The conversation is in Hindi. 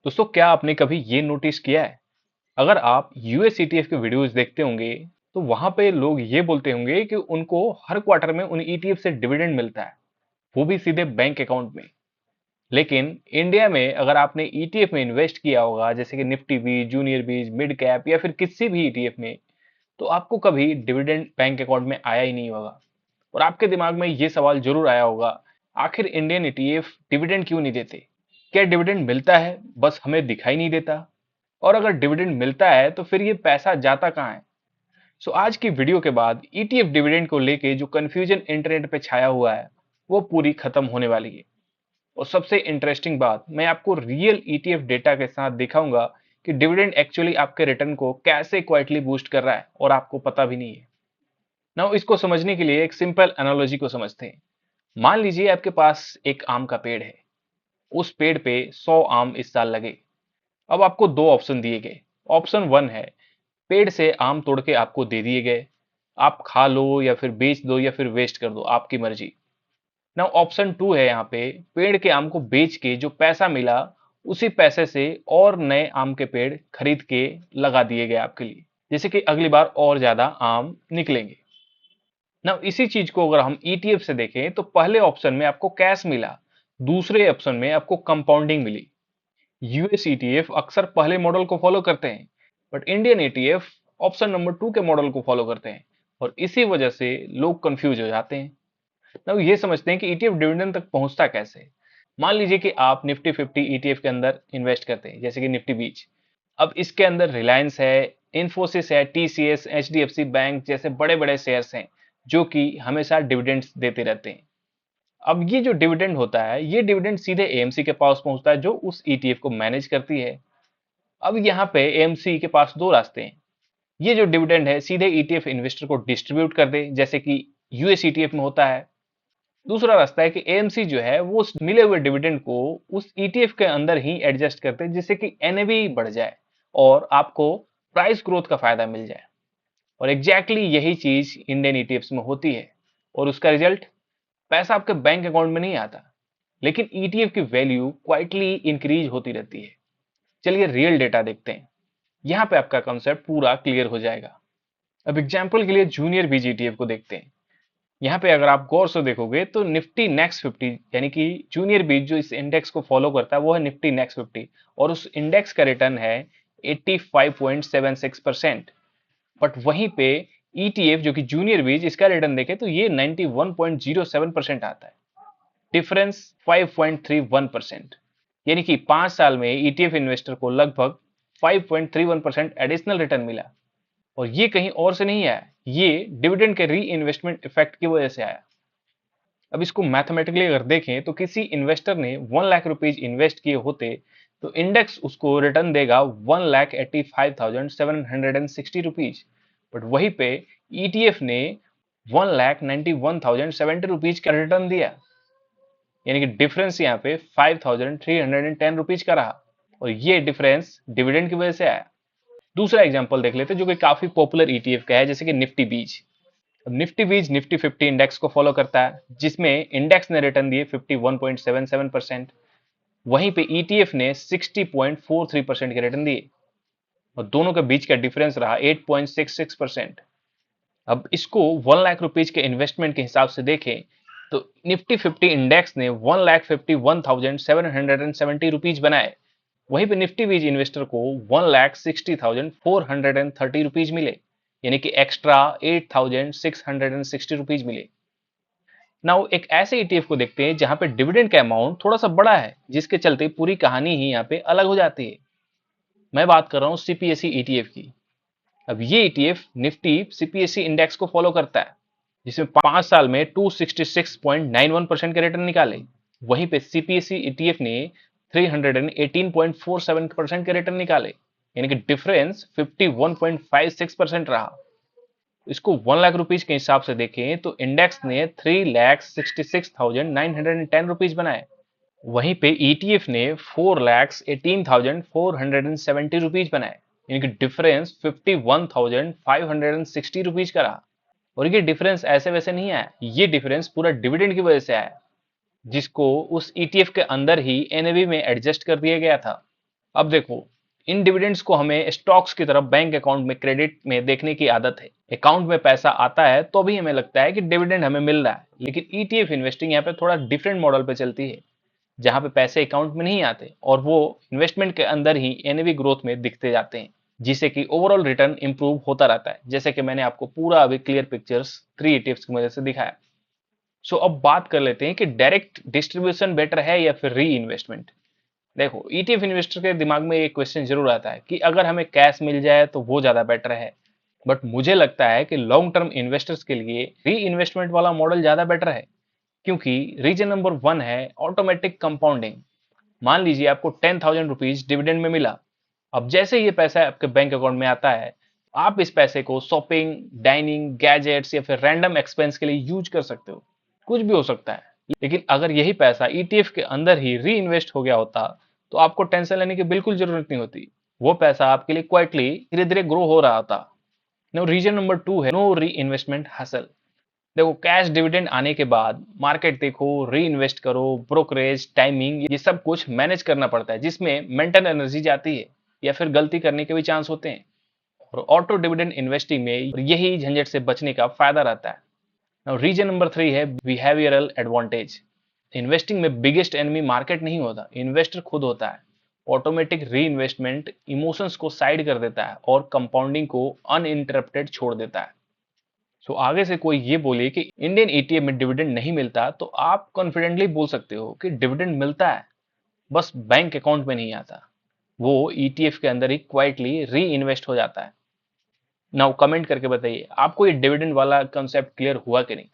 दोस्तों, क्या आपने कभी ये नोटिस किया है? अगर आप यूएस ईटीएफ के वीडियोस देखते होंगे तो वहां पे लोग ये बोलते होंगे कि उनको हर क्वार्टर में उन ईटीएफ से डिविडेंड मिलता है, वो भी सीधे बैंक अकाउंट में। लेकिन इंडिया में अगर आपने ईटीएफ में इन्वेस्ट किया होगा, जैसे कि निफ्टी बीज, जूनियर बीज, मिड कैप या फिर किसी भी ईटीएफ में, तो आपको कभी डिविडेंड बैंक अकाउंट में आया ही नहीं होगा। और आपके दिमाग में ये सवाल जरूर आया होगा, आखिर इंडियन ईटीएफ डिविडेंड क्यों नहीं देते? क्या डिविडेंड मिलता है, बस हमें दिखाई नहीं देता? और अगर डिविडेंड मिलता है तो फिर ये पैसा जाता कहाँ है? सो आज की वीडियो के बाद ईटीएफ डिविडेंड को लेके जो कंफ्यूजन इंटरनेट पे छाया हुआ है, वो पूरी खत्म होने वाली है। और सबसे इंटरेस्टिंग बात, मैं आपको रियल ईटीएफ डेटा के साथ दिखाऊंगा कि डिविडेंड एक्चुअली आपके रिटर्न को कैसे क्वाइटली बूस्ट कर रहा है और आपको पता भी नहीं है। नाउ इसको समझने के लिए एक सिंपल एनालॉजी को समझते हैं। मान लीजिए आपके पास एक आम का पेड़ है। उस पेड़ पे 100 आम इस साल लगे। अब आपको दो ऑप्शन दिए गए। ऑप्शन वन है, पेड़ से आम तोड़ के आपको दे दिए गए, आप खा लो या फिर बेच दो या फिर वेस्ट कर दो, आपकी मर्जी। ना ऑप्शन टू है, यहाँ पे पेड़ के आम को बेच के जो पैसा मिला, उसी पैसे से और नए आम के पेड़ खरीद के लगा दिए गए आपके लिए, जैसे कि अगली बार और ज्यादा आम निकलेंगे। ना इसी चीज को अगर हम ईटीएफ से देखें तो पहले ऑप्शन में आपको कैश मिला, दूसरे ऑप्शन में आपको कंपाउंडिंग मिली। यूएस ईटीएफ अक्सर पहले मॉडल को फॉलो करते हैं, but Indian ETF option number two के मॉडल को फॉलो करते हैं, और इसी वजह से लोग कंफ्यूज हो जाते हैं। अब ये समझते हैं कि ईटीएफ डिविडेंड तक पहुंचता कैसे। मान लीजिए कि आप निफ्टी 50 ईटीएफ के अंदर इन्वेस्ट करते हैं, जैसे कि निफ्टी बीच। अब इसके अंदर रिलायंस है, इन्फोसिस है, टीसीएस, एचडीएफसी बैंक जैसे बड़े बड़े शेयर्स हैं, जो कि हमेशा डिविडेंड्स देते रहते हैं। अब ये जो डिविडेंड होता है, ये डिविडेंड सीधे एएमसी के पास पहुंचता है, जो उस ईटीएफ को मैनेज करती है। अब यहाँ पे एएमसी के पास दो रास्ते हैं। ये जो डिविडेंड है सीधे ईटीएफ इन्वेस्टर को डिस्ट्रीब्यूट कर दे, जैसे कि यूएस ईटीएफ में होता है। दूसरा रास्ता है कि एएमसी जो है वो उस मिले हुए डिविडेंड को उस ईटीएफ के अंदर ही एडजस्ट करते हैं, जिससे कि एनएवी बढ़ जाए और आपको प्राइस ग्रोथ का फायदा मिल जाए। और एग्जैक्टली यही चीज इंडियन ईटीएफ्स में होती है। और उसका रिजल्ट, पैसा आपके बैंक अकाउंट में नहीं आता, लेकिन ईटीएफ की वैल्यू क्वाइटली इंक्रीज होती रहती है। चलिए रियल डेटा देखते हैं। यहाँ पे आपका कॉन्सेप्ट पूरा क्लियर हो जाएगा। अब एग्जाम्पल के लिए जूनियर बीज ईटीएफ को देखते हैं। यहाँ पे अगर आप गौर से देखोगे तो निफ्टी नेक्स्ट 50, यानी कि जूनियर बीज जो इस इंडेक्स को फॉलो करता है, वो है निफ्टी नेक्स्ट 50, और उस इंडेक्स का रिटर्न है 85.76%। बट वहीं पे ईटीएफ जो कि जूनियर बीज, इसका रिटर्न देखें तो ये 91.07% आता है। डिफरेंस 5.31%। यानी कि 5 साल में ईटीएफ इन्वेस्टर को लगभग 5.31% एडिशनल रिटर्न मिला। और ये कहीं और से नहीं आया, ये डिविडेंड के री इन्वेस्टमेंट इफेक्ट की वजह से आया। अब इसको मैथमेटिकली अगर देखें तो किसी इन्वेस्टर ने 1 लाख रुपीज इन्वेस्ट किए होते, तो इंडेक्स उसको रिटर्न देगा 1,85,760 रुपीज। बट वहीं पे ईटीएफ ने 1,91,070 रुपीज का रिटर्न दिया। यानी कि डिफरेंस यहाँ पे 5,310 रुपीज का रहा, और ये डिफरेंस डिविडेंड की वजह से आया। दूसरा एग्जांपल देख लेते हैं जो कि काफी पॉपुलर ईटीएफ का है, जैसे कि निफ्टी बीज। अब निफ्टी बीज निफ्टी 50 इंडेक्स को फॉलो करता है, जिसमें इंडेक्स ने रिटर्न दिए 51.77%। वहीं पे ईटीएफ ने 60.43% के रिटर्न दिए, और दोनों के बीच का डिफरेंस रहा 8.66%। अब इसको 1 लाख रुपीज के इन्वेस्टमेंट के हिसाब से देखें तो निफ्टी 50 इंडेक्स ने 1,51,770 रुपीज बनाए। वहीं पे निफ्टी बीज इन्वेस्टर को 1,60,430 रुपीज मिले, यानी कि एक्स्ट्रा 8,660 रुपीज मिले। नाउ एक ऐसे ईटीएफ को देखते हैं जहां पे डिविडेंड का अमाउंट थोड़ा सा बड़ा है, जिसके चलते पूरी कहानी ही यहाँ पे अलग हो जाती है। मैं बात कर रहा हूँ सीपीएसई ईटीएफ की। अब ये ईटीएफ निफ्टी सीपीएसई इंडेक्स को फॉलो करता है, जिसमें 5 साल में 266.91% के रिटर्न निकाले। वहीं पे सीपीएसई ईटीएफ ने 318.47% के रिटर्न निकाले, यानी कि डिफरेंस 51.56% रहा। इसको 1 लाख रुपीज के हिसाब से देखें तो इंडेक्स ने 3,66,910 रुपीज बनाए। वहीं पे ईटीएफ ने 4,18,470 रुपीज बनाए, यानी कि डिफरेंस 51,560 रुपीज का रहा। और ये डिफरेंस ऐसे वैसे नहीं आया, ये डिफरेंस पूरा डिविडेंड की वजह से आया, जिसको उस ईटीएफ के अंदर ही एनएवी में एडजस्ट कर दिया गया था। अब देखो, इन डिविडेंड्स को हमें स्टॉक्स की तरफ बैंक अकाउंट में क्रेडिट में देखने की आदत है। अकाउंट में पैसा आता है तो भी हमें लगता है कि डिविडेंड हमें मिल रहा है, लेकिन ईटीएफ इन्वेस्टिंग यहाँ पे थोड़ा डिफरेंट मॉडल पे चलती है, जहां पे पैसे अकाउंट में नहीं आते और वो इन्वेस्टमेंट के अंदर ही एनएवी ग्रोथ में दिखते जाते हैं, जिससे कि ओवरऑल रिटर्न इंप्रूव होता रहता है, जैसे कि मैंने आपको पूरा अभी क्लियर पिक्चर्स 3 ETFs की मदद से दिखाया। सो अब बात कर लेते हैं कि डायरेक्ट डिस्ट्रीब्यूशन बेटर है या फिर री इन्वेस्टमेंट। देखो, ईटीएफ इन्वेस्टर के दिमाग में एक क्वेश्चन जरूर आता है कि अगर हमें कैश मिल जाए तो वो ज्यादा बेटर है, बट मुझे लगता है कि लॉन्ग टर्म इन्वेस्टर्स के लिए री इन्वेस्टमेंट वाला मॉडल ज्यादा बेटर है, क्योंकि रीजन नंबर 1 है ऑटोमेटिक कंपाउंडिंग। मान लीजिए आपको 10,000 रुपीज डिविडेंड में मिला। अब जैसे ये पैसा आपके बैंक अकाउंट में आता है, आप इस पैसे को शॉपिंग, डाइनिंग, गैजेट्स या फिर रैंडम एक्सपेंस के लिए यूज कर सकते हो। कुछ भी हो सकता है। लेकिन अगर यही पैसा ईटीएफ के अंदर ही री इन्वेस्ट हो गया होता, तो आपको टेंशन लेने की बिल्कुल जरूरत नहीं होती। वो पैसा आपके लिए क्वाइटली धीरे धीरे ग्रो हो रहा था। नो, रीजन नंबर 2 है नो री इन्वेस्टमेंट हसल। देखो, कैश डिविडेंड आने के बाद मार्केट देखो, री इन्वेस्ट करो, ब्रोकरेज, टाइमिंग, ये सब कुछ मैनेज करना पड़ता है, जिसमें मेंटल एनर्जी जाती है या फिर गलती करने के भी चांस होते हैं। और ऑटो डिविडेंड इन्वेस्टिंग में यही झंझट से बचने का फायदा रहता है। नाउ, रीजन नंबर 3 है बिहेवियरल एडवांटेज। इन्वेस्टिंग में बिगेस्ट एनिमी मार्केट नहीं होता, इन्वेस्टर खुद होता है। ऑटोमेटिक री इन्वेस्टमेंट इमोशंस को साइड कर देता है और कंपाउंडिंग को अनइंटरप्टेड छोड़ देता है। सो आगे से कोई ये बोले कि इंडियन ईटीएफ में डिविडेंड नहीं मिलता, तो आप कॉन्फिडेंटली बोल सकते हो कि डिविडेंड मिलता है, बस बैंक अकाउंट में नहीं आता। वो ईटीएफ के अंदर ही क्वाइटली री इन्वेस्ट हो जाता है। नाउ कमेंट करके बताइए, आपको ये डिविडेंड वाला कॉन्सेप्ट क्लियर हुआ कि नहीं।